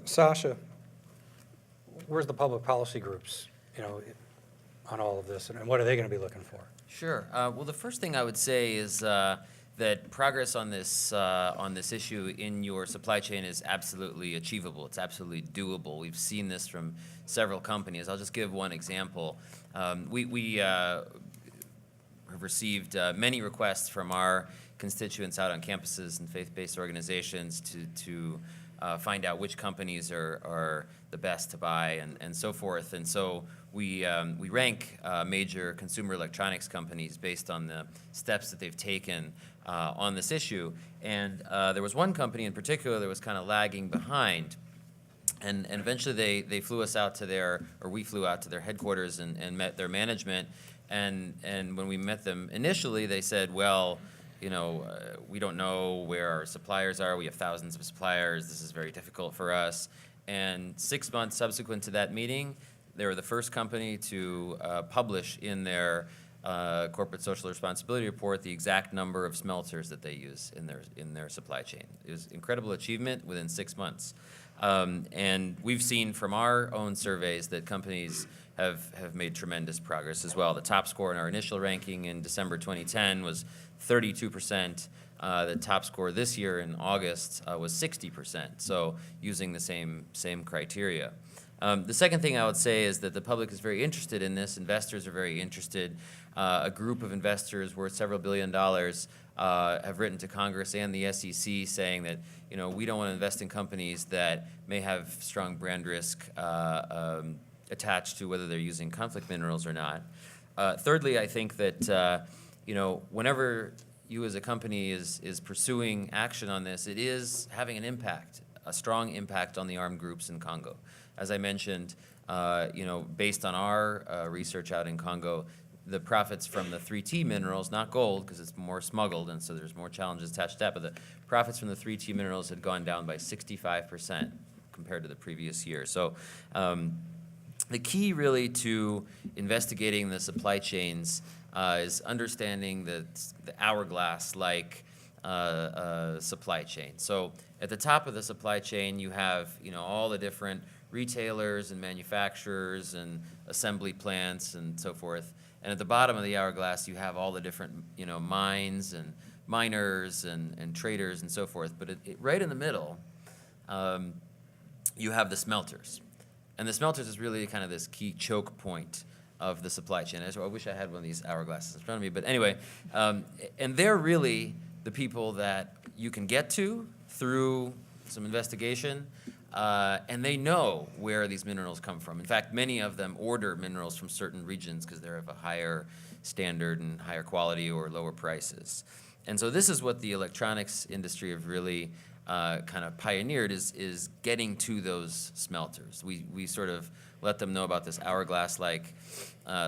Sasha, where's the public policy groups, on all of this, and what are they going to be looking for? Sure. Well, the first thing I would say is that progress on this issue in your supply chain is absolutely achievable. It's absolutely doable. We've seen this from several companies. I'll just give one example. We have received many requests from our constituents out on campuses and faith-based organizations to find out which companies are the best to buy and so forth. And so we rank major consumer electronics companies based on the steps that they've taken on this issue. And there was one company in particular that was kind of lagging behind. And eventually they flew us out to we flew out to their headquarters and met their management. And when we met them initially, they said, well, we don't know where our suppliers are. We have thousands of suppliers. This is very difficult for us. And 6 months subsequent to that meeting, they were the first company to publish in their corporate social responsibility report the exact number of smelters that they use in their supply chain. It was incredible achievement within 6 months. And we've seen from our own surveys that companies have made tremendous progress as well. The top score in our initial ranking in December 2010 was 32%. The top score this year in August was 60%, so using the same criteria. The second thing I would say is that the public is very interested in this. Investors are very interested. A group of investors worth several $1 billion have written to Congress and the SEC saying that we don't want to invest in companies that may have strong brand risk attached to whether they're using conflict minerals or not. Thirdly, I think that whenever you as a company is pursuing action on this, it is having an impact, a strong impact on the armed groups in Congo. As I mentioned, based on our research out in Congo, the profits from the 3T minerals, not gold because it's more smuggled and so there's more challenges attached to that, but the profits from the 3T minerals had gone down by 65% compared to the previous year. So the key really to investigating the supply chains is understanding the hourglass-like supply chain. So at the top of the supply chain, you have all the different retailers and manufacturers and assembly plants and so forth. And at the bottom of the hourglass, you have all the different mines and miners and traders and so forth. But right in the middle, you have the smelters. And the smelters is really kind of this key choke point of the supply chain. I wish I had one of these hourglasses in front of me, but anyway, and they're really the people that you can get to through some investigation, and they know where these minerals come from. In fact, many of them order minerals from certain regions because they're of a higher standard and higher quality or lower prices. And so this is what the electronics industry have really kind of pioneered is getting to those smelters. We sort of let them know about this hourglass-like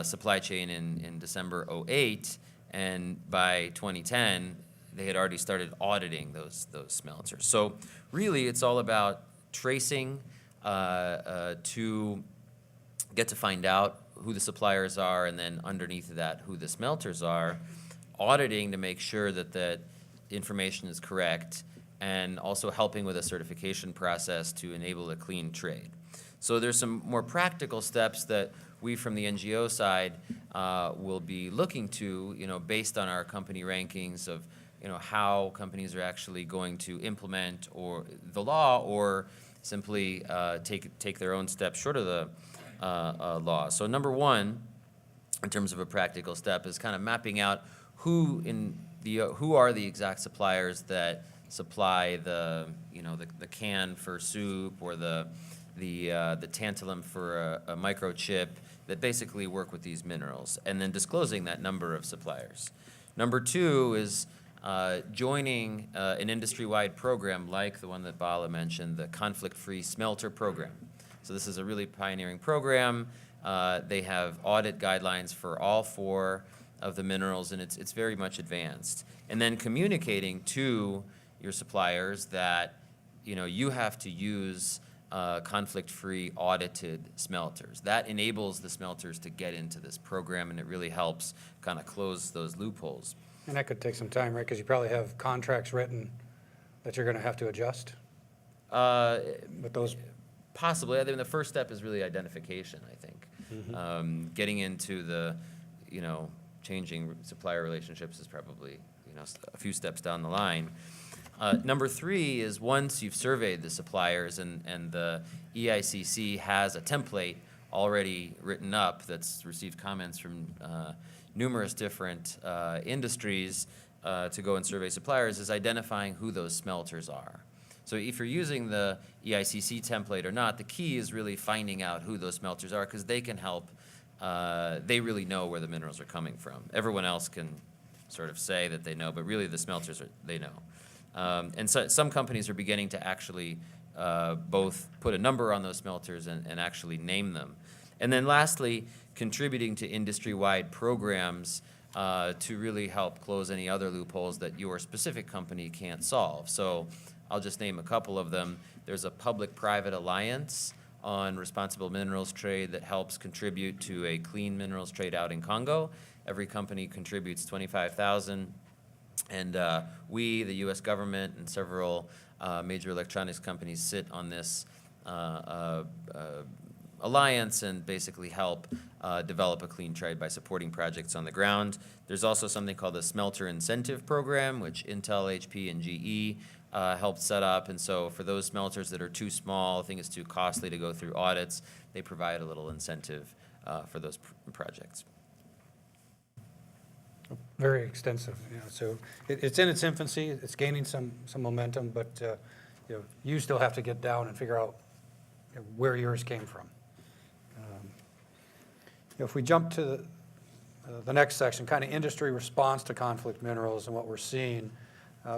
supply chain in December 2008, and by 2010, they had already started auditing those smelters. So really, it's all about tracing to get to find out who the suppliers are, and then underneath of that, who the smelters are, auditing to make sure that the information is correct, and also helping with a certification process to enable a clean trade. So there's some more practical steps that we from the NGO side will be looking to, based on our company rankings of, how companies are actually going to implement or the law or simply take their own steps short of the law. So number one, in terms of a practical step, is kind of mapping out who are the exact suppliers that supply the can for soup or the tantalum for a microchip that basically work with these minerals, and then disclosing that number of suppliers. Number two is joining an industry-wide program like the one that Bala mentioned, the Conflict-Free Smelter Program. So this is a really pioneering program. They have audit guidelines for all 4 of the minerals, and it's very much advanced. And then communicating to your suppliers that you have to use conflict-free audited smelters. That enables the smelters to get into this program, and it really helps kind of close those loopholes. And that could take some time, right? Because you probably have contracts written that you're going to have to adjust with those. Possibly. I think the first step is really identification, I think. Getting into the, changing supplier relationships is probably, a few steps down the line. Number 3 is once you've surveyed the suppliers and the EICC has a template already written up that's received comments from numerous different industries to go and survey suppliers, is identifying who those smelters are. So if you're using the EICC template or not, the key is really finding out who those smelters are, because they can help. They really know where the minerals are coming from. Everyone else can sort of say that they know, but really the smelters they know. And so some companies are beginning to actually both put a number on those smelters and actually name them. And then lastly, contributing to industry-wide programs to really help close any other loopholes that your specific company can't solve. So I'll just name a couple of them. There's a public-private alliance on responsible minerals trade that helps contribute to a clean minerals trade out in Congo. Every company contributes $25,000, and we, the U.S. government, and several major electronics companies sit on this alliance and basically help develop a clean trade by supporting projects on the ground. There's also something called the Smelter Incentive Program, which Intel, HP, and GE helped set up. And so for those smelters that are too small, think it's too costly to go through audits, they provide a little incentive for those projects. Very extensive, so it's in its infancy, it's gaining some momentum, but you still have to get down and figure out where yours came from. If we jump to the next section, kind of industry response to conflict minerals and what we're seeing,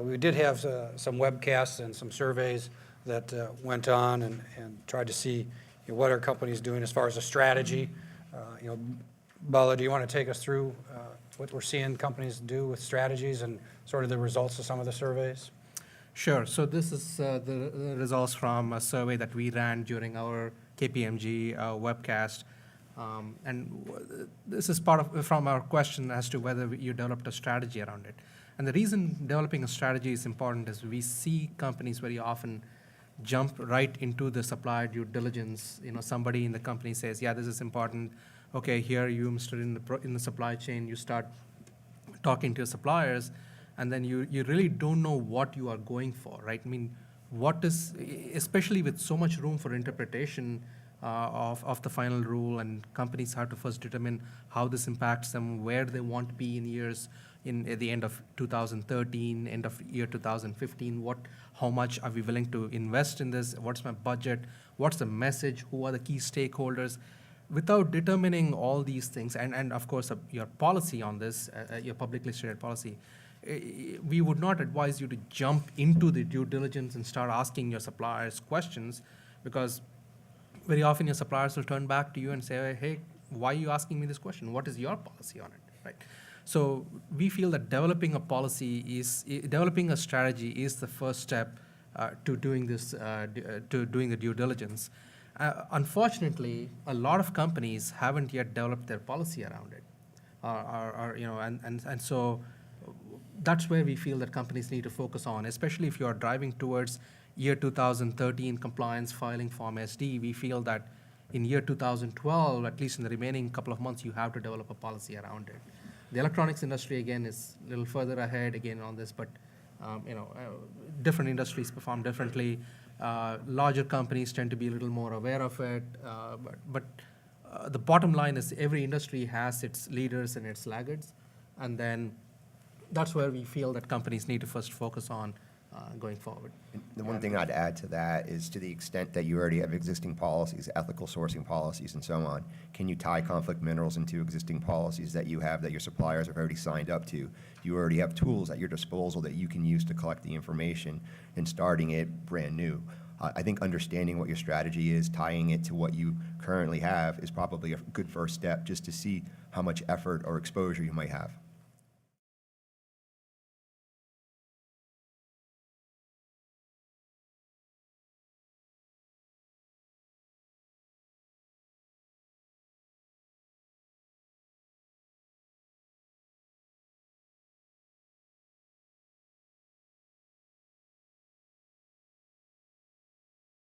we did have some webcasts and some surveys that went on and tried to see what are companies doing as far as a strategy. Bala, do you want to take us through what we're seeing companies do with strategies and sort of the results of some of the surveys? Sure. So this is the results from a survey that we ran during our KPMG webcast. This is from our question as to whether you developed a strategy around it. And the reason developing a strategy is important is we see companies very often jump right into the supplier due diligence. Somebody in the company says, yeah, this is important. Okay, here you, Mr. in the supply chain, you start talking to your suppliers, and then you really don't know what you are going for, right? I mean, what is, especially with so much room for interpretation of the final rule, and companies have to first determine how this impacts them, where they want to be in years, at the end of 2013, end of year 2015, how much are we willing to invest in this, what's my budget, what's the message, who are the key stakeholders. Without determining all these things, and of course your policy on this, your publicly stated policy, we would not advise you to jump into the due diligence and start asking your suppliers questions, because very often your suppliers will turn back to you and say, hey, why are you asking me this question? What is your policy on it, right? So we feel that developing a strategy is the first step to doing this, to doing the due diligence. Unfortunately, a lot of companies haven't yet developed their policy around it, and so that's where we feel that companies need to focus on, especially if you are driving towards year 2013 compliance filing Form SD. We feel that in year 2012, at least in the remaining couple of months, you have to develop a policy around it. The electronics industry, again, is a little further ahead, again, on this, but different industries perform differently. Larger companies tend to be a little more aware of it, but the bottom line is every industry has its leaders and its laggards, and then that's where we feel that companies need to first focus on going forward. The one thing I'd add to that is, to the extent that you already have existing policies, ethical sourcing policies and so on, can you tie conflict minerals into existing policies that you have, that your suppliers have already signed up to? You already have tools at your disposal that you can use to collect the information, and starting it brand new. I think understanding what your strategy is, tying it to what you currently have, is probably a good first step, just to see how much effort or exposure you might have.